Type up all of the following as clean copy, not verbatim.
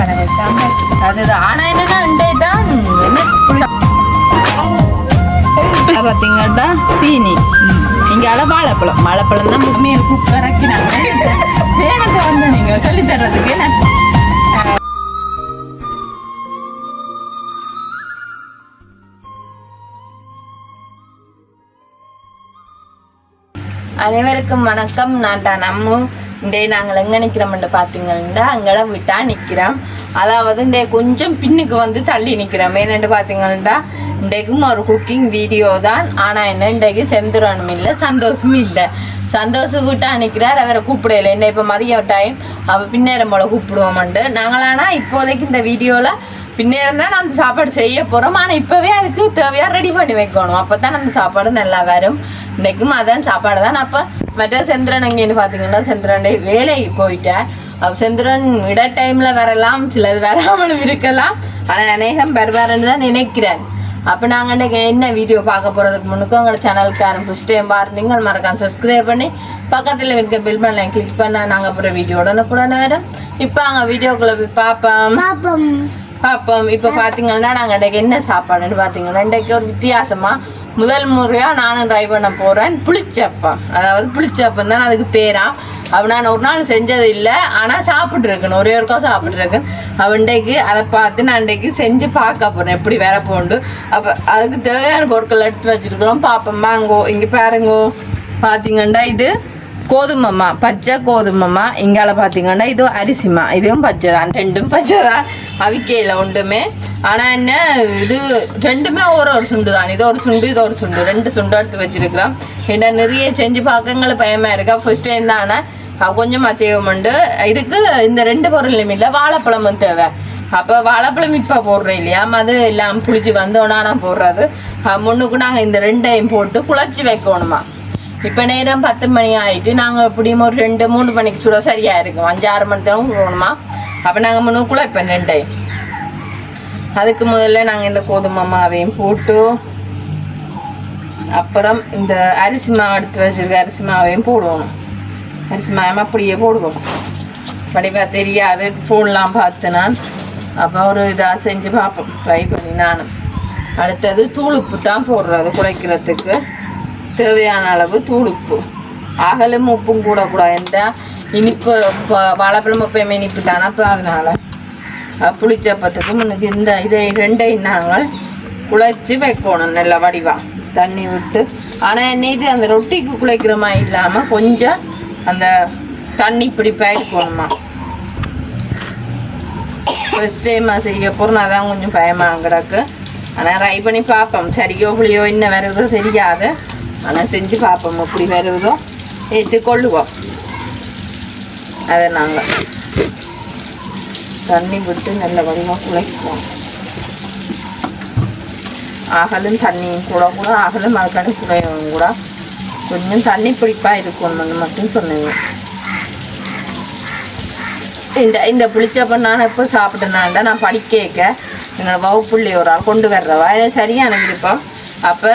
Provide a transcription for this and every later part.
கடை வச்சாங்க. அதுதான். ஆனால் என்னன்னா இண்டே தான் என்ன பார்த்தீங்கன்னா சீனி இங்கால வாழைப்பழம் வாழைப்பழம் தான் மேல் குக்கர் இறக்கினாங்க. வேணத்தை வந்து நீங்கள் சொல்லித்தர்றதுக்கு என்ன அனைவருக்கும் வணக்கம். நான் தான் நம்ம இண்டே நாங்கள் எங்கே நிற்கிறோம்னு பார்த்தீங்கன்னா அங்கே விட்டா நிற்கிறோம். அதாவது இண்டே கொஞ்சம் பின்னுக்கு வந்து தள்ளி நிற்கிறோம். ஏன்னு பார்த்தீங்கன்னா இன்றைக்கும் ஒரு குக்கிங் வீடியோ தான். ஆனால் என்ன இன்றைக்கு செந்துரனும் இல்லை சந்தோஷமும் இல்லை. சந்தோஷம் விட்டா நிற்கிறார், அவரை கூப்பிடல. என்ன இப்போ மதிய டைம் அவள் பின்னேரம் போல் கூப்பிடுவோம்ண்டு நாங்களானா இப்போதைக்கு இந்த வீடியோவில் பின்னேரம் தான் அந்த சாப்பாடு செய்ய போகிறோம். ஆனால் இப்போவே அதுக்கு தேவையாக ரெடி பண்ணி வைக்கணும். அப்போ தான் அந்த சாப்பாடு நல்லா வரும். இன்றைக்கும் அதான் சாப்பாடு தான். அப்போ மற்ற செந்திரன் எங்கேன்னு பார்த்தீங்கன்னா செந்திரன் வேலைக்கு போயிட்டேன். செந்திரன் இட டைமில் வரலாம், சிலது வராமலும் இருக்கலாம். ஆனால் அநேகம் வருவாருன்னு தான் நினைக்கிறேன். அப்போ நாங்கள் இன்றைக்கி என்ன வீடியோ பார்க்க போகிறதுக்கு முன்னுக்கும் உங்களோட சேனலுக்கான ஃபஸ்ட் டைம் பாருங்கள் மறக்காம சப்ஸ்கிரைப் பண்ணி பக்கத்தில் இருக்க பில் பண்ண கிளிக் பண்ணால் நாங்கள் அப்புறம் வீடியோ உடனுக்குடனே வரும். இப்போ அங்கே வீடியோக்குள்ளே போய் பார்ப்போம். இப்போ பார்த்தீங்கன்னா நாங்கள் இன்றைக்கு என்ன சாப்பாடுன்னு பார்த்தீங்கன்னா இன்றைக்கு ஒரு வித்தியாசமாக முதல் முறையாக நானும் ட்ரை பண்ண போகிறேன் புளிச்சப்பம். அதாவது புளிச்சப்பம் தான் அதுக்கு பேரா. அப்போ நான் ஒரு நாள் செஞ்சது இல்லை, ஆனால் சாப்பிட்ருக்கேன், ஒரே ஒருக்கா சாப்பிட்ருக்கேன். அவன் இன்றைக்கு அதை பார்த்து நான் இன்றைக்கு செஞ்சு பார்க்க போகிறேன் எப்படி வேற போண்டு. அப்போ அதுக்கு தேவையான பொருட்கள் எடுத்து வச்சுருக்கிறோம். பார்ப்போம் வாங்கோ. இங்கே பாருங்கோ பார்த்தீங்கன்னா இது கோதுமைம்மா, பச்சை கோதுமைம்மா. இங்கால பார்த்தீங்கன்னா இது அரிசிமா, இதுவும் பச்சை தான், ரெண்டும் பச்சை தான். அவிக்கையில் ஒன்றுமே. ஆனால் என்ன இது ரெண்டுமே ஒரு சுண்டு தான். இது ஒரு சுண்டு இது ஒரு சுண்டு, ரெண்டு சுண்டு எடுத்து வச்சுருக்கிறோம். என்ன நிறைய செஞ்சு பார்க்கங்களுக்கு பயமாக இருக்கா. ஃபர்ஸ்ட் டைம் தானே கொஞ்சமாக செய்வோம்ண்டு. இதுக்கு இந்த ரெண்டு பொருளும் இல்லை, வாழைப்பழமும் தேவை. அப்போ வாழைப்பழம் இப்போ போடுறோம் இல்லையா, அது எல்லாம் புளிச்சு வந்தோன்னா நான் போடுறது. முன்னுக்கு நாங்கள் இந்த ரெண்டையும் போட்டு குழச்சி வைக்கணுமா. இப்போ நேரம் 10 மணி ஆகிட்டு நாங்கள் எப்படியும் ஒரு 2-3 மணிக்கு சுட சரியாக இருக்கும். 5-6 மணி தான் போகணுமா. அப்போ நாங்கள் முன்னுக்குள்ள இப்போ ரெண்டையும் அதுக்கு முதல்ல நாங்கள் இந்த கோதுமை மாவையும் போட்டு அப்புறம் இந்த அரிசி மாவு எடுத்து வச்சுருக்க அரிசி மாவையும் போடுவோம். அரிசி மாவை அப்படியே போடுவோம். படிப்பாக தெரியாது, ஃபோன்லாம் பார்த்து நான் அப்போ ஒரு இதாக செஞ்சு பார்ப்போம், ட்ரை பண்ணி நானும். அடுத்தது தூளுப்பு தான் போடுறது. குழைக்கிறதுக்கு தேவையான அளவு தூளுப்பு. அகலும் உப்பும் கூடக்கூடாது. இனிப்பு வாழைப்பழம் எப்பயுமே இனிப்பு தானே. அப்புறம் அதனால் புளிச்சப்பத்துக்கு முன்னுக்கு இந்த இதை ரெண்டையும் நாங்கள் குழைச்சி வைக்கணும் நல்லா வடிவாக தண்ணி விட்டு. ஆனால் என்ன இது அந்த ரொட்டிக்கு குழைக்கிற மாதிரி இல்லாமல் கொஞ்சம் அந்த தண்ணி பிடிப்பாக இருக்கணுமா. ஃபர்ஸ்ட் டைமாக செய்ய போகிறோம், அதான் கொஞ்சம் பயமாக கிடக்கு. ஆனால் ட்ரை பண்ணி பார்ப்போம். சரியோ புளியோ என்ன வருதோ தெரியாது. ஆனால் செஞ்சு பார்ப்போம் எப்படி வருவதோ ஏற்றுக்கொள்ளுவோம். அதை நாங்கள் தண்ணி விட்டு நல்ல வடிவாக குழைக்குவோம். அகலும் தண்ணியும் கூட அகலும் அதுக்கான குழையவும் கூட கொஞ்சம் தண்ணி பிடிப்பாக இருக்கணும்னு மட்டும் சொன்னீங்க. இந்த புளிச்சப்ப நான் எப்போ சாப்பிட்டேனாண்டா நான் படிக்க என்னோடய வகுப்புள்ளி ஒரு ஆள் கொண்டு வர்றவா எனக்கு சரியான விருப்பம். அப்போ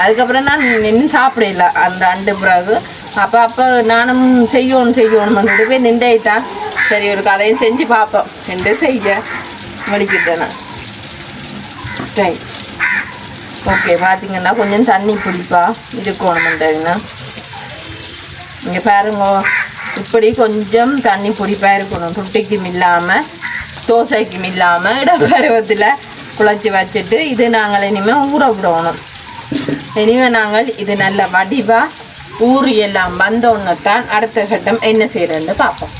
அதுக்கப்புறம் நான் இன்னும் சாப்பிடல அந்த அண்டு பிறகு. அப்போ நானும் செய்யணும் வந்துட்டு போய் நின்றுட்டான். சரி ஒரு கதையும் செஞ்சு பார்ப்போம் என்று செய்ய வலிக்கிட்டேன் நான். Right, okay. பார்த்தீங்கன்னா கொஞ்சம் தண்ணி பிடிப்பா இருக்கணும்ன்றதுன்னா இங்கே பாருங்க, இப்படி கொஞ்சம் தண்ணி பிடிப்பாக இருக்கணும். ரொட்டிக்கும் இல்லாமல் தோசைக்கும் இல்லாமல் இடப்பருவத்தில் குழச்சி வச்சுட்டு இது நாங்கள் இனிமேல் ஊற விடணும். இனிமேல் நாங்கள் இது நல்ல வடிவாக ஊறி எல்லாம் வந்தோன்னு தான் அடுத்த கட்டம் என்ன செய்கிறேன்னு பார்ப்போம்.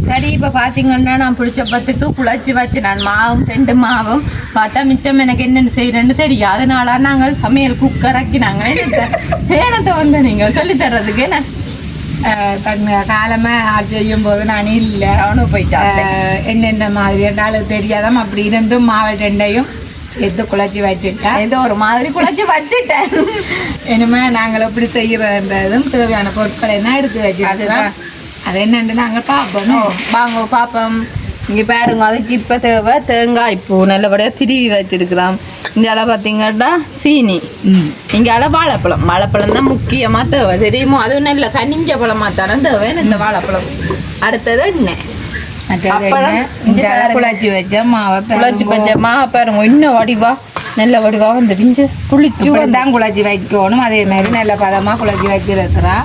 சரி, இப்போ பார்த்தீங்கன்னா நான் புளிச்சப்பத்துக்கு குழச்சி வச்சு நான் மாவும் 2 மாவும் பார்த்தா மிச்சம் எனக்கு என்னென்னு செய்கிறேன்னு தெரியும். அதனால நாங்கள் சமையல் குக்கராக்கி நாங்கள் ஏனத்தை வந்து நீங்கள் சொல்லித்தர்றதுக்கு என்ன காலமாக ஆள் செய்யும் போது நான் இல்லை அவனும் போயிட்டான். என்னென்ன மாதிரி என்றாலும் தெரியாதாம். அப்படி இருந்தும் மாவு 2ஐயும் சேர்த்து குழச்சி வச்சுட்டேன். ஏதோ ஒரு மாதிரி குழச்சி வச்சுட்டேன். இனிமேல் நாங்கள் எப்படி செய்கிறன்றதும் தேவையான பொருட்களை என்ன எடுத்து வச்சுருக்கோம். அது என்னென்னு நாங்கள் பார்ப்போம். வாங்க பார்ப்போம். இங்கே பாருங்க, அதுக்கு இப்போ தேவை தேங்காய் பூ நல்லபடியாக திருவி வச்சுருக்கிறோம். இங்கால பார்த்தீங்கன்னா சீனி, இங்கால வாழைப்பழம் தான் முக்கியமாக தேவை தெரியுமோ. அதுவும் நல்ல கனிஞ்ச பழமாக தானே தேவை இந்த வாழைப்பழம். அடுத்தது எண்ணெய். குழச்சி வச்ச மாவை குழச்சி வச்ச மாவை பாருங்க இன்னும் வடிவா நல்ல வடிவா வந்துடுச்சு புளிச்சு தான் குழச்சி வைக்கணும் அதே மாதிரி நல்ல பதமாக குழச்சி வச்சிருக்கிறா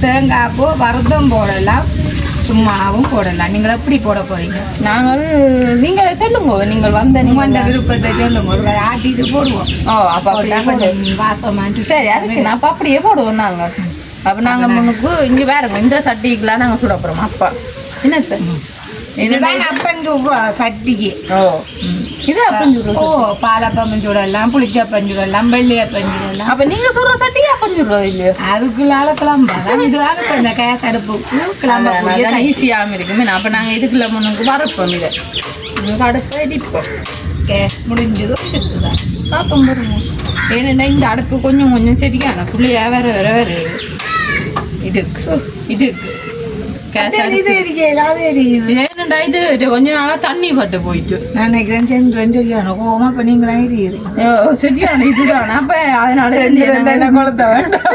தேங்காய் பூ வறுத்தும் போடலாம் சும்மாவும் போடலாம் நீங்கள் எப்படி போட போறீங்க நீங்களே சொல்லுங்க நீங்கள் அந்த விருப்பத்தை சொல்லுங்க ஒரு ஆட்டிட்டு போடுவோம் வாசமா சரி அதுக்கு நான் அப்படியே போடுவோம் நாங்கள் அப்போ நாங்கள் முன்னுக்கு இங்கே வேறுங்க இந்த சட்டிக்கெலாம் நாங்கள் சுட போகிறோம் அப்பா என்ன அப்பஞ்சு சட்டிக்கு இது அப்பஞ்சு பாலப்பம் சுடலாம் புளிச்சப்பம் சுடலாம் வெள்ளியப்பம் சுடலாம் அப்போ நீங்கள் சுடுற சட்டிக்கு அப்பஞ்சு சுடுறது இல்லையோ அதுக்குள்ளால கிளம்பா இதுதான் இப்போ இந்த கேஸ் அடுப்புக்கு கிளம்ப ஈஸியாகவும் இருக்குமே அப்போ நாங்கள் இதுக்குள்ள முன்னுக்கு வரப்போம் இதை அடுப்பு அடிப்போம் கேஸ் முடிஞ்சதும் இருக்குதான் பார்ப்போம் பாருங்க ஏன்னா இந்த அடுப்பு கொஞ்சம் கொஞ்சம் சரியான புள்ளையா வேற இது ஏனண்டா இது கொஞ்ச நாளா தண்ணி பட்டு போயிட்டு நான் நினைக்கிறேன் சென்று சொல்லியானோ கோமா இப்போ நீங்களா சரியான இதுதான் அப்ப அதனால குழந்தை வேண்டாம்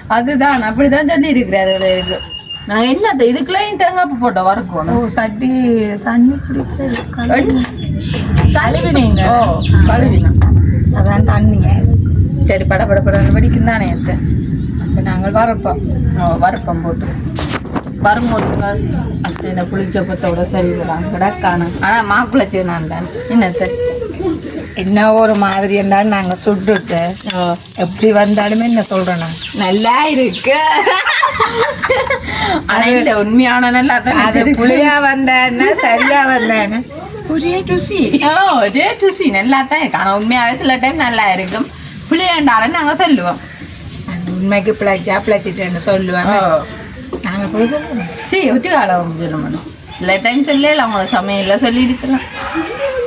அதுதான் அப்படிதான் சொல்லி இருக்கிறாரு இருக்கு நாங்கள் என்னத்த இதுக்குலாம் தேங்காய் போட்டோம் வறுக்கணும் சட்டி தண்ணி கழுவினீங்க கழுவினா அதான் தண்ணிங்க சரி படப்படப்படன்னு படிக்கும் தானே எடுத்தேன் அப்போ நாங்கள் வரப்பம் போட்டு வரும்போதுங்க அது இந்த புளிச்சப்பத்தோட சரி வராங்க கிடக்கான ஆனால் மாக்குளச்சி நான் தான் என்னத்த என்ன ஒரு மாதிரி இருந்தாலும் நாங்கள் சுட்டுட்டு எப்படி வந்தாலுமே என்ன சொல்கிறேன் நான் நல்லா இருக்கு ஆனால் இல்லை உண்மையான நல்லா தான் அது புளியா வந்தேன்னு சரியா வந்தேன்னு ஒரே ருசி நல்லா தான் இருக்கு ஆனால் உண்மையாகவே சில டைம் நல்லா இருக்கும் புளியாண்டாலும் நாங்கள் சொல்லுவோம் உண்மைக்கு பிழைச்சிட்டேன்னு சொல்லுவாங்க நாங்கள் போய் சொல்லுவோம் சரி ஒட்டி காலம் சொல்லணும் இல்லை டைம் சொல்லல அவங்கள சமையல சொல்லியிருக்கலாம்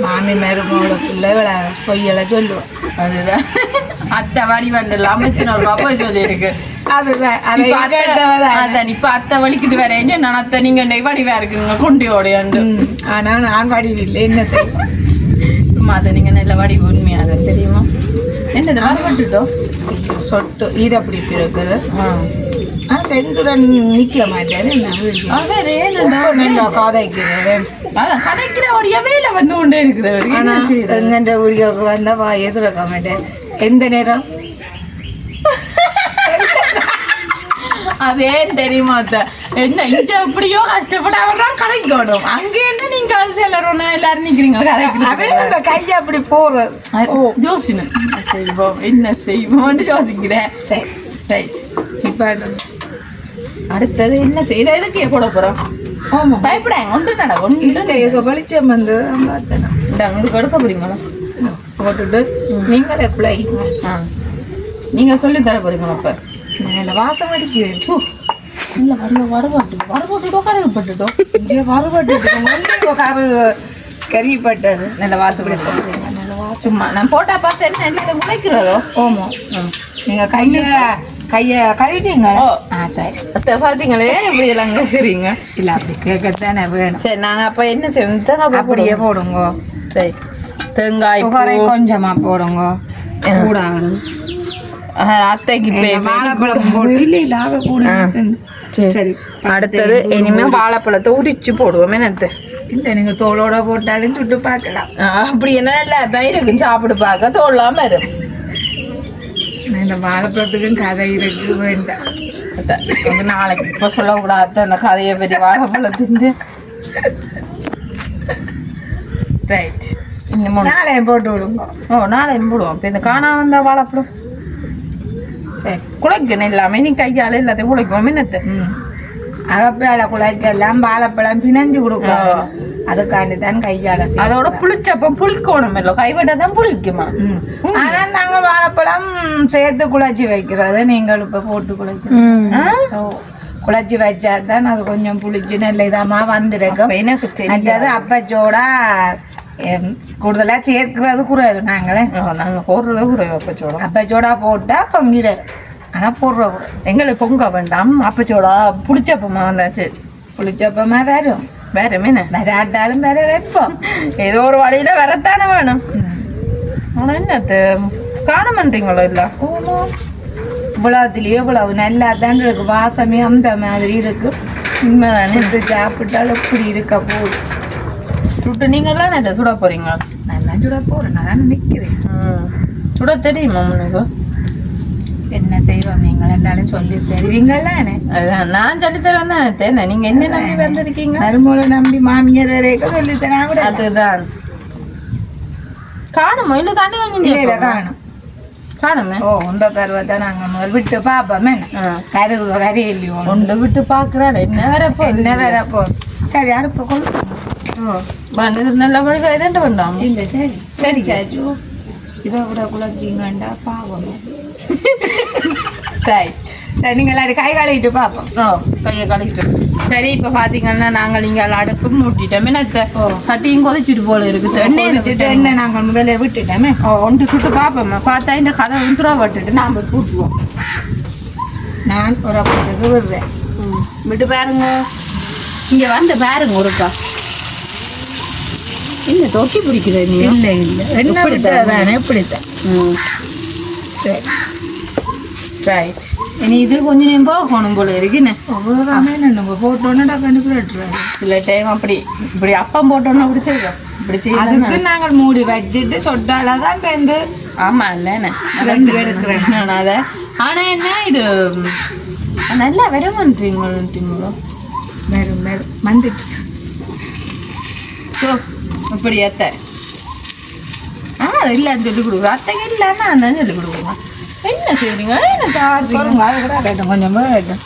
மாமி மருமகளுக்குள்ள பொய்யெல்லாம் சொல்லுவோம் அதுதான் அத்தை வடி வண்டல அமைச்சினோர் பாப்பா சொல்லியிருக்கு அதுதான் இப்ப அத்தை வலிக்கிட்டு வரேன் நான் அத்தை நீங்க வடிவா இருக்குங்க கொண்டு ஓடையாண்டு ஆனா நான் வடிவு இல்லை என்ன செய்ய சும்மா அதை நீங்க நல்ல வடிவு உண்மையாக தெரியுமா என்னது வரப்பட்டுட்டோம் சொட்டு ஈரப்படி இருக்குது செந்துடன் நிற்க மாட்டேன் கதைக்கிறேன் அதான் கதைக்கிற உடைய வேலை வந்து கொண்டே இருக்குது எங்கன்ற வீடியோக்கு வந்தா எதிர்க்க மாட்டேன் எந்த நேரம் அதே தெரியுமா என்ன இங்க எப்படியோ கஷ்டப்பட அவர்தான் கதைக்கணும் அங்க என்ன நீங்க செல்லறோம் எல்லாரும் நிக்கிறீங்க கதைக்கு கையை அப்படி போறோம் யோசின செய்வோம் என்ன செய்வோம்னு யோசிக்கிறேன் சரி சரி இப்ப அடுத்தது என்ன செய்த எதுக்கு போட போறோம் பயப்படாங்க ஒன்று நட ஒன்று வெளிச்சம் வந்து உங்களுக்கு கொடுக்க போறீங்களா போட்டுட்டு நீங்களே பிள்ளை நீங்க சொல்லி தர போறீங்களா அப்ப மேல வாசம் அடிக்கிறேன் இல்லை வரப்பட்டுட்டோம் கருவிப்பட்டுட்டோம் கரு கறிப்பட்டது நல்ல வாசப்படி சொல்றீங்க நல்ல வாசமா நான் போட்டா பார்த்தேன் என்ன இல்லை உழைக்கிறதோ ஓமோ நீங்கள் கையை கழுவிட்டீங்க சரி அத்தை பார்த்தீங்களே இப்படி எல்லாம் கேட்குறீங்க இல்லை அப்படி கேட்கத்தானே வேணும் சரி நாங்கள் அப்போ என்ன செய்வோம் தேங்காய் அப்படியே போடுங்க சரி தேங்காய் சுகரை கொஞ்சமாக போடுங்க கூடாது அத்தைக்கு வாழைப்பழம் போட்டு இல்லை ஆக கூட சரி அடுத்தது இனிமேல் வாழைப்பழத்தை உரிச்சு போடுவோம் என்னத்தை இல்லை நீங்கள் தோலோட போட்டாலும் சுட்டு பார்க்கலாம் அப்படி என்ன நல்லா தான் இருக்குன்னு சாப்பிட்டு பார்க்க தோல்லாம் வரும் இந்த வாழைப்பழத்துக்கும் கதை இருக்கு வேண்டாம் நாளைக்கு இப்போ சொல்லக்கூடாது அந்த கதையை பற்றி வாழைப்பழத்தின் ரைட் நாளையும் போட்டு விடுங்க நாளையும் போடுவோம் இப்போ இந்த காணா வந்த வாழைப்பழம் சரி குழைக்கணும் எல்லாமே நீ கையால் எல்லாத்தையும் குழைக்குவோம் என்னத்தை அகப்பேல குழைக்கெல்லாம் வாழைப்பழம் பிணைஞ்சு கொடுக்கும் அதுக்காண்டி தான் கையால அதோட புளிச்சப்ப புளிக்கணும் இல்லை கைவிட தான் புளிக்குமா ஆனால் நாங்கள் வாழைப்பழம் சேர்த்து குழச்சி வைக்கிறது நீங்கள் இப்போ போட்டு குழைக்கணும் குழச்சி வச்சா தான் அது கொஞ்சம் புளிச்சு நல்ல இதமா வந்திருக்கும் எனக்கு தெரியாது அப்பச்சோட கூடுதலாக சேர்க்கிறது குறைவு நாங்கள் போடுறது குறைவு அப்பச்சோடா போட்டால் பொங்கிட ஆனால் போடுறோம் எங்களுக்கு பொங்க வேண்டாம் அப்பச்சோடா புளிச்சப்பமா வந்தாச்சு புளிச்சப்பமா வரும் வேற மீன் வராட்டாலும் வேற வைப்போம் ஏதோ ஒரு வழியில வரத்தானே வேணும் ஆனால் என்னத்து காண மாட்டீங்களோ இல்லை இவ்வளவுலயே இவ்வளவு நல்லா தான் இருக்கு வாசமே அந்த மாதிரி இருக்கு உண்மைதானே. சுட்டு சாப்பிட்டாலும் இப்படி இருக்க போகுது. சுட்டு நீங்கள்லாம் என்ன சுட போறீங்க? நான் சுட போறேன், நான் தானே நிற்கிறேன். சுட தெரியுமா உனக்கு? என்ன செய்வோம் நீங்கள் எல்லாரும் சொல்லி தருவீங்களா? அதான் நான் சொல்லி தரேன் தான் தேனை. நீங்க என்ன நம்பி வந்திருக்கீங்க? மருமூளை நம்பி மாமியார் வரைக்கும் சொல்லி தரேன். அதுதான் காணுமோ இல்லை தண்ணி கொஞ்சம் காணும் காணுமே. ஓ இந்த பருவத்தை நாங்கள் முதல் விட்டு பார்ப்போமே. கருவு வரையிலையோ ஒன்று விட்டு பார்க்குறாள். என்ன வரப்போ என்ன வரப்போ. சரி அடுப்பை கொண்டு நல்ல பழக்கம் எதாண்டு பண்ணாம இல்லை. சரி சரி சாச்சு, இதை விட குழச்சிங்கண்டா பாவம். ரைட். சரி நீங்கள் எல்லாரும் கை கழுவிட்டு பார்ப்போம். கையை கழுவிட்டோம். சரி இப்போ பார்த்தீங்கன்னா நாங்கள் இங்கே அடுப்பு மூட்டிட்டோமே. சட்டியும் கொதிச்சுட்டு போல இருக்குது. எண்ணெய் வச்சுட்டு எண்ணெய் நாங்கள் முதல்ல விட்டுட்டோமே. ஒன்று சுட்டு பார்ப்போமே. பார்த்தா இந்த கதை உந்துரா விட்டுட்டு நாம் கூட்டுவோம். நான் ஒரு அப்பத்துக்கு விடுறேன். விட்டு பாருங்க. இங்கே வந்து பாருங்க ஒருக்கா. இல்லை தொட்டி பிடிக்கிற நீ? இல்லை இல்லை என்ன விட்டுறதானே இப்படித்தான். சரி ரைட். இனி இது கொஞ்சம் நேரம் போகணும் போல இருக்குன்னு. நம்ம போட்டோன்னா கண்டுபிடிட்டுறாரு. இல்லை டைம் அப்படி இப்படி அப்பம் போட்டோன்னா அப்படி செய்வோம். இப்படி செய்ய அதுக்கு நாங்கள் மூடி வச்சுட்டு சொட்டால தான் பேருந்து. ஆமாம் இல்லைண்ணே ரெண்டு எடுக்கிறேன் நான் அதை. ஆனால் என்ன இது நல்லா வருமானீங்களோ? வெறும் வெறும் வந்துடுச்சு. ஸோ இப்படி அத்தை இல்லைன்னு சொல்லி கொடுக்குறோம். அத்தைக்கு இல்லைன்னா அந்த சொல்லி கொடுக்குறோம். என்ன செய்றீங்க? என்ன கேட்டோம் கொஞ்சம் வேகட்டும்.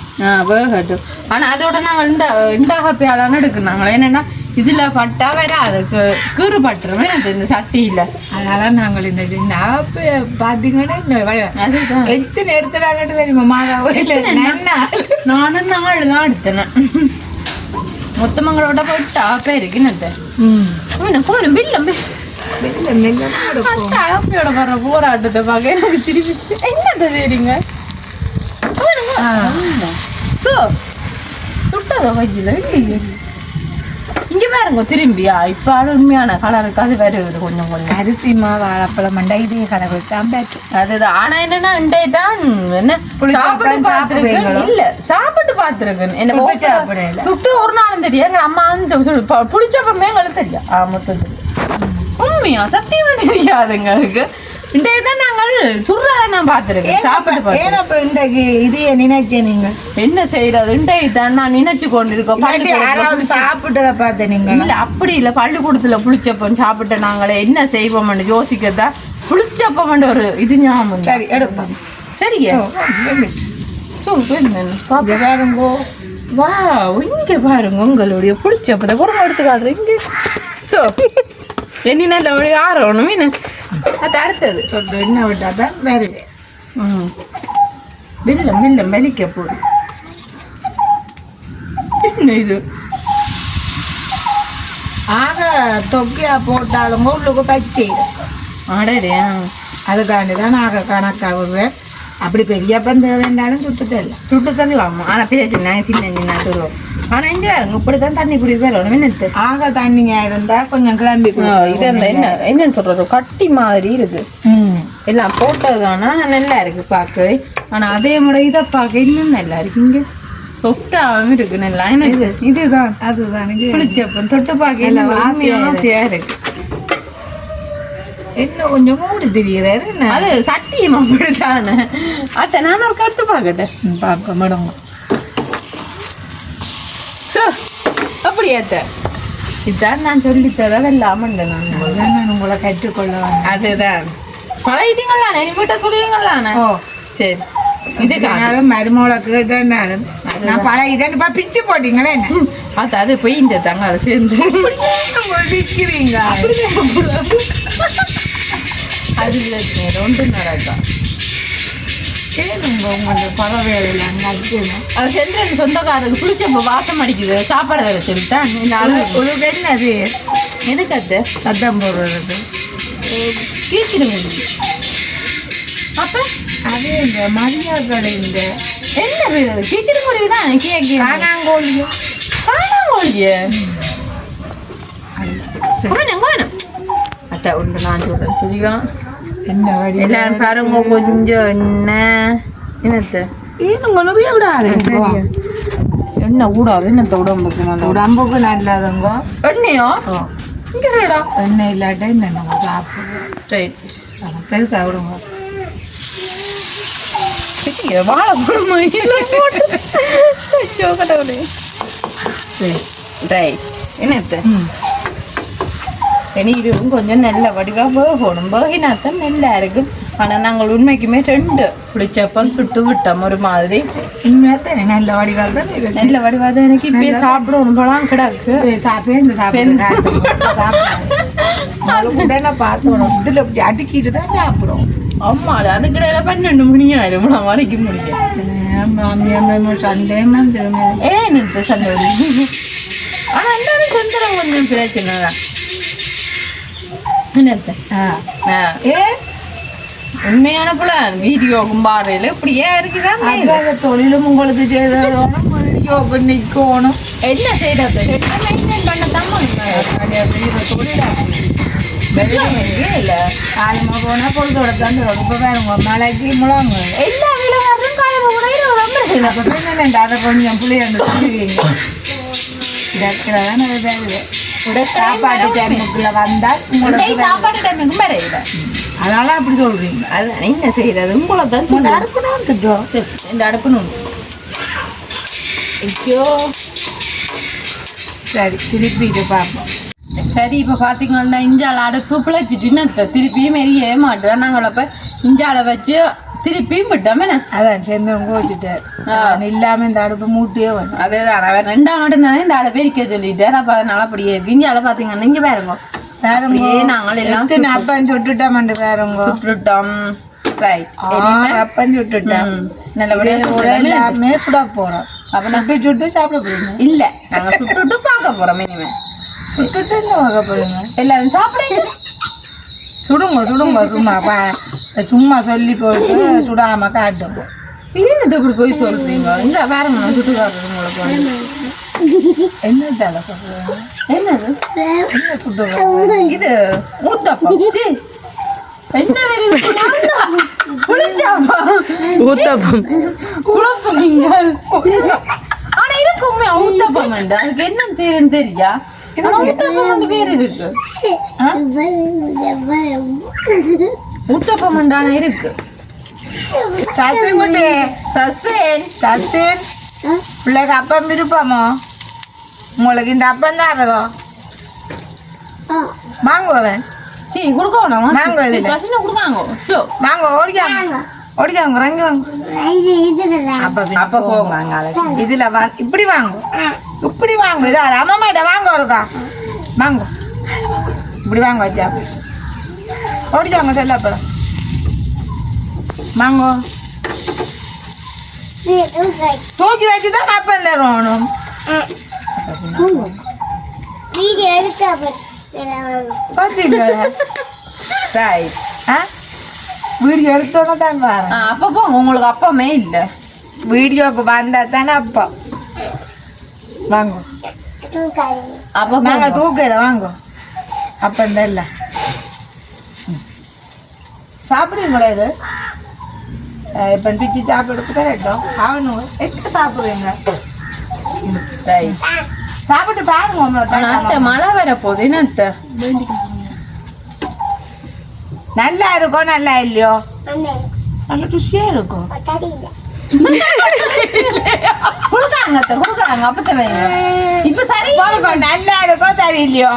வேகட்டும். ஆனால் அதோட நாங்கள் இந்த ஹாப்பியாலான எடுக்கணும். என்னென்னா இதில் பட்டா வேற அதுக்கு கீறு பட்டுருமே இந்த சட்டியில். அதனால நாங்கள் இந்த ஆப்பு பார்த்தீங்கன்னா அதுதான் எத்தனை எடுத்துறாங்கட்டு தெரியுமா? மாதாவோ இல்லை நானும் 4 தான் எடுத்தேன். மொத்தமங்களோட போட்டா பேருக்கு கோலம் பில்லம் அழப்பையோட வர்ற போராட்டத்தை பார்க்க எனக்கு திருப்பி என்னத்தை செய்றீங்க? சுட்டதோ வைக்கல இல்லையே. இங்கே பாருங்க திரும்பியா இப்போ உண்மையான கலருக்கு அது வருது. கொஞ்சம் கொஞ்சம் அரிசி மாவு வாழைப்பழம் மண்டை இதே கலர் வச்சான் பேட்டு. அதுதான். ஆனால் என்னன்னா இண்டே தான் என்ன சாப்பிட்டு பார்த்துருக்கேன். இல்லை சாப்பிட்டு பார்த்துருக்கேன். என்ன சுட்டு ஒரு நாளும் தெரியும். எங்கள் அம்மா வந்து புளிச்சப்பமே எங்களுக்கு தெரியும். மொத்தத்தில் உண்மையா சத்தியமா தெரியாது எங்களுக்கு. இன்றைய தான் நாங்கள் சுடுறதை நான் பார்த்துருக்கேன். சாப்பிட்டு பார்த்தேன். இன்றைக்கு இதையே நினைச்சேன். நீங்க என்ன செய்யறது? இன்றைய தான் நான் நினைச்சு கொண்டிருக்கோம். சாப்பிட்டதை பார்த்தேன். நீங்க இல்லை அப்படி இல்லை. பள்ளிக்கூடத்துல புளிச்சப்பம் சாப்பிட்ட நாங்களே என்ன செய்வோம்னு யோசிக்கிறதா புளிச்சப்பம் ஒரு இது ஞாபகம். சரி எடுப்போம். சரியா பாருங்கோ. வா இங்கே பாருங்க உங்களுடைய புளிச்சப்பத்தை பொருள் எடுத்து காட்டுறீங்க. ஸோ என்ன நல்ல ஆறணும் மீன். அது அடுத்தது சொல்லு என்ன விட்டால் தான் வருவேன். வெல்லம் வெல்லம் வெளிக்க போடும். என்ன இது ஆக தொக்கையா போட்டாலும் உள்ளுக்கு பச்சை. அடடே அதுக்காண்டி தான் ஆக கணக்காக விடுவேன். அப்படி பெரிய பந்து வேண்டாலும் சுட்டு தரலாமா? ஆனால் பிரச்சனை சின்ன சின்ன தருவோம். ஆனால் இங்கே வேறுங்க இப்படி தான் தண்ணி குடி வரணும். என்ன ஆக தண்ணிங்க இருந்தால் கொஞ்சம் கிளம்பி இது என்ன என்னன்னு சொல்கிறது கட்டி மாதிரி இருக்கு. எல்லாம் போட்டது தானா நல்லா இருக்கு பார்க்கவே. ஆனால் அதே முறை இதை பார்க்க இன்னும் நல்லா இருக்கு. இங்கே சொஃப்டாகவும் இருக்கு நல்லா. என்ன இதுதான் அதுதான் புளிச்சப்பம் தொட்டு பார்க்க எல்லாம் ஆசையாக இருக்கு. என்ன கொஞ்சம் மூடி தெரியுறாரு. அது சட்டியும் அப்படித்தானே. அத்தை நான் ஒரு கருத்து பார்க்கட்டேன். பார்க்க மேடம் அப்படி அத்தை இதுதான் நான் சொல்லித்தரேன். இல்லாமல் நான் உங்களை கற்றுக்கொள்ள. அதுதான் பழகிட்டீங்களாண்ணே. நீ வீட்டை சொல்லுவீங்களாண்ணே. ஓ சரி. இதுக்காக மருமோளை கேட்டேன்னாலும் நான் பழகிட்டேன்னு பிச்சு போட்டீங்களே. என்ன அது போய் இந்த தாங்க அதை சேர்ந்து விற்கிறீங்க. அது ஒன்று நடக்கா கேளுங்க உங்களோட பறவைகள் அது சென்று சொந்தக்காரருக்கு பிடிச்ச வாசம் அடிக்குது. சாப்பாடு வேலை சொல்லித்தான் உங்களுக்கு என்னது எதுக்கு அது சத்தம் போடுறது கீச்சிடுங்க. அப்போ அது இந்த மரியாதை இந்த என்ன பேர் அது கீச்சிடுங்குருவி தான் கேக்கு. காணாங்கோழியோ காணாங்கோழியே வேணும். அத்தை உண்டு நான் சொல்கிறேன். சரியா என்ன வழி எல்லாரும் பாருங்க கொஞ்சம் என்ன என்னத்த ஏனுங்க நிறைய விடாது. என்ன கூடாது என்னத்த உடம்புக்கு அந்த உடம்புக்கு நல்லதுங்க. எண்ணெயோ இங்கடா எண்ணெய் இல்லாட்ட என்ன சாப்பிடுவோம். ரைட் பெருசாக விடுங்க. வாழைப்பழம் ரைட் என்னத்த இனி இதுவும் கொஞ்சம் நல்ல வடிவாக வேகணும். வேகினாத்தான் நல்லா இருக்கும். ஆனால் நாங்கள் உண்மைக்குமே 2 புளிச்சப்பம் சுட்டு விட்டோம் ஒரு மாதிரி. உண்மையாக நல்ல வடிவாக தான் நல்ல வடிவாக தான் எனக்கு இப்போ சாப்பிடணும் போலாம் கிடக்கு. சாப்பிட்டு சாப்பிடுறேன் பார்த்தோம். இதில் இப்படி அடுக்கிட்டு தான் சாப்பிடும். ஆமா அது கிடையாது 12 மணி ஆயிரும் நான் வரைக்க முடியும். சண்டே ஏன் இந்த சண்டை ஆனால் எல்லாரும் சந்திரம் கொஞ்சம் பிரச்சனை தான். என்னத்த உண்மையான போல வீடியோக்கும் பாறையில் இப்படியே இருக்குதான். தொழிலும் உங்களுக்கு செய்தோம். வீடியோக்கு நிற்கணும். என்ன செய்யறது மெயின்டைன் பண்ணத்தான் தொழிலாக இல்லை. காலமாக போனால் பொழுதோட தான் இப்போ வேறுங்க மழைக்கு முழாங்க எல்லா விலங்கும் காலமாக போனால் அதை கொஞ்சம் புளியாண்டு சொல்லுவீங்க. இருக்கிறதா நிறைய பேர் சாப்பாட்டு டைமுக்குள்ள வந்தால் உங்களுக்கு சாப்பாட்டு டைமுக்கும் வேற இல்லை. அதனால அப்படி சொல்றீங்க. அதுதான் என்ன செய்யறது உங்களை தான் அடுக்கணும் திட்டம். இந்த அடுக்கணும். ஐயோ சரி திருப்பிட்டு பார்ப்போம். சரி இப்போ பார்த்தீங்கன்னா இஞ்சால அடுப்பு பிழைச்சிட்டு என்னத்த திருப்பியும் மெரிய மாட்டோம். நாங்கள் அப்போ இஞ்சால வச்சு திருப்பியும் விட்டோமே. அதான் சேர்ந்து வச்சுட்டு இல்லாமல் இந்த அடுப்பு மூட்டியே வரும். அதே தான் அவர் 2ஆம் மட்டும் தானே இந்த அடுப்பை இருக்க சொல்லிட்டேன். அப்போ அதனால அப்படியே இருக்கு. இஞ்சால பார்த்தீங்கன்னா இங்கே பாருங்க வேறங்க நாங்கள் எல்லாம் அப்பன் சுட்டுட்டோம். வேறங்க சுட்டுட்டோம். ரைட் அப்பன் சுட்டுட்டோம். நல்லபடியாக எல்லாமே சுட போகிறோம். அப்போ நம்ம சுட்டு சாப்பிட போறீங்க? இல்லை நாங்கள் சுட்டுட்டு பார்க்க போகிறோம். இனிமேல் சுட்டுட்டு என்ன பார்க்க போறீங்க? எல்லாரும் சாப்பிடுங்க. சுடுங்க சுடுங்க சும்மா சும்மா சொல்லி போட்டு சுடாம காட்டும். என்னது இப்படி போய் சொல்றீங்க? இந்த பாருங்க நான் சுட்டு காட்டுறது உங்களுக்கு. என்ன தலை சொல்றீங்க? என்னது என்ன சுட்டு இது ஊத்தப்பம். என்ன புளிச்சாப்பா ஊத்தப்பம் குழப்பங்கள். ஆனா இருக்குமே ஊத்தப்பம் அதுக்கு என்ன செய்யறேன்னு தெரியா? ஊத்தப்பம் பேர் இருக்கு. ஊத்தப்பம் இருக்கு. பிள்ளைக்கு அப்பம் விருப்பமோ? உங்களுக்கு இந்த அப்பம் தான் இருக்கோ? வாங்குவேன். சரி கொடுக்கணும். வாங்க வாங்க ஓடிக்காங்க ஓடிக்காங்க ரங்கி வாங்க. அப்ப போங்க இதுல இப்படி வாங்க இப்படி வாங்க. இதால அம்மாட்ட வாங்க ஒருக்கா வாங்க இப்படி வாங்க வச்சா ஓடிக்காங்க செல்ல அப்புறம் வாங்க. தூக்கி வச்சுதான் அப்பம் தரணும். வீடியோ எடுத்தோட தான் பாரு. அப்ப போங்க உங்களுக்கு அப்பமே இல்ல. வீடியோக்கு வந்தா தானே அப்பா வாங்க. அப்ப நாங்க தூக்கல வாங்க. அப்ப இந்த இல்ல சாப்பிடுங்களா? இது இப்ப பிச்சு சாப்பிடுறது கரெக்டும் அவனும் எட்டு சாப்பிடுவீங்க. சாப்பிட்டு பாருங்க. மழை வர போகுது என்னத்த நல்லா இருக்கும் நல்லா இல்லையோ? நல்ல ருசியா இருக்கும். கொடுக்காங்க கொடுக்காங்க அப்பத்த வைங்க. இப்ப சரி நல்லா இருக்கும் சரி இல்லையோ?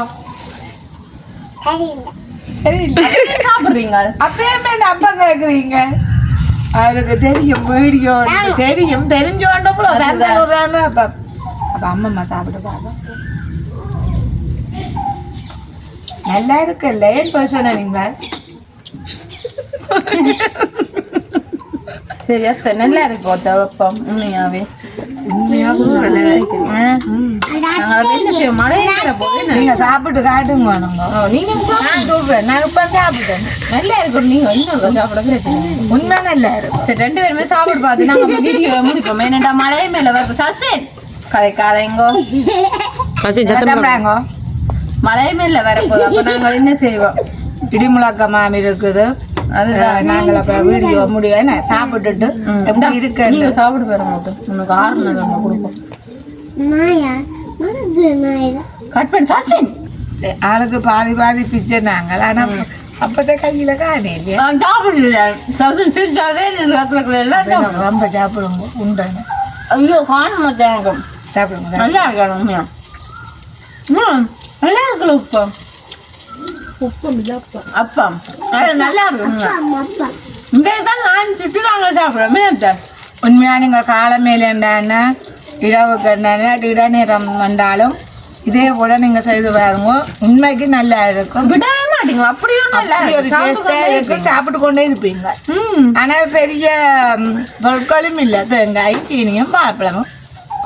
சாப்பிடுறீங்க அப்பயுமே இந்த அப்பம் கேட்குறீங்க. அவருக்கு தெரியும் வீடியோ தெரியும் தெரிஞ்சோன்னு அப்ப அப்ப அம்மம்மா சாப்பிட்டு பார்ப்போம். நல்லா இருக்குல்ல? ஏன் போய் சொன்னீங்க? சரி சார் நல்லா இருக்கு அப்பம் உண்மையாவே. நீங்க சாப்பிட்டு காட்டுங்க. நீங்க சொல்றேன் நான் இப்ப சாப்பிட்டேன். நல்லா இருக்கும். நீங்க இன்னொரு சாப்பிட உண்மை நல்லா இருக்கும். சரி 2 பேருமே சாப்பிட்டு பார்த்து நாங்க வீடியோ முடிப்போம். என்னடா மழையே மேல வரப்போ சசேன் கதைக்காதங்கோ மழையே மேல வரப்போது. அப்ப நாங்கள் என்ன செய்வோம்? இடிமுழக்க மாமி இருக்குது. அதுதான் நாங்கள் அப்ப வீடியோ முடியும். சாப்பிட்டுட்டு எப்படி இருக்கு சாப்பிட்டு பாருங்க. உனக்கு ஆறுனது கொடுப்போம். கட் பண்ணி சாச்சின் ஆளுக்கு பாதி பாதி பிச்சை நாங்கள் ஆனால் அப்பதான் கையில காணே இல்லையா ரொம்ப சாப்பிடுங்க உண்டாங்க ஐயோ காணும் மச்சாங்க சாப்பிடுங்க நல்லா இருக்கணும் நல்லா இருக்குல்ல அப்பம் அது நல்லா இருக்கும் இங்கே தான் நான் சுற்றுலாங்க சாப்பிடுறேன் உண்மையா நீங்கள் காலம் மேலேண்டானா இரவுக்கு என்னன்னா இட நேரம் வந்தாலும் இதே போல நீங்க செய்து பாருங்க உண்மைக்கு நல்லா இருக்கும் விடவே மாட்டீங்களா அப்படியும் நல்லா அப்படி ஒரு டேஸ்டா இருக்கும் சாப்பிட்டு கொண்டே இருப்பீங்க ஆனா பெரிய பொருட்களும் இல்லை தேங்காய் சீனியும் பாப்பளமும்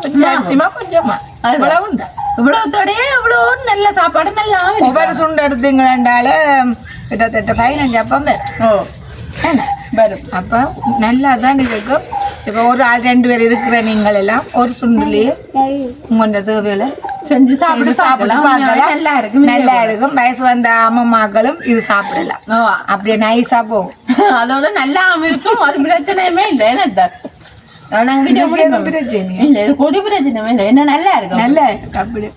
கொஞ்சம் அரிசிமா கொஞ்சமா அவ்வளவு உண்டு இவ்வளவுத்தோடய இவ்வளோ நல்ல சாப்பாடு நல்லா ஒவ்வொரு சுண்டு எடுத்தீங்களாண்டால கிட்டத்தட்ட 15 அப்பம் ஓ என்ன வரும் அப்போ நல்லா தான் இருக்கும் இப்போ ஒரு ஆள் 2 பேர் இருக்கிற நீங்கள் எல்லாம் ஒரு சுண்டுலேயே உங்களோட தேவையில செஞ்சு சாப்பிட்டு சாப்பிடலாம் நல்லா இருக்கும் நல்லா இருக்கும் வயசு வந்த அம்மாக்களும் இது சாப்பிடலாம் ஓ அப்படியே நைஸா போகும் அதோட நல்லா இருக்கும் ஒரு பிரச்சனையுமே இல்லை என்ன நாங்கள் வீடியோ பிரச்சனை இல்லை இது கொடி பிரச்சனையுமே இல்லை என்ன நல்லா இருக்கும் நல்லா இருக்கு அப்படி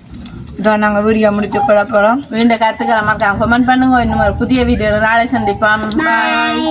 இதோ நாங்கள் வீடியோ முடிச்சு போகிறோம் இந்த கருத்துக்களை மறக்காம கமெண்ட் பண்ணுங்க இன்னும் ஒரு புதிய வீடியோ நாளை சந்திப்போம் பாய்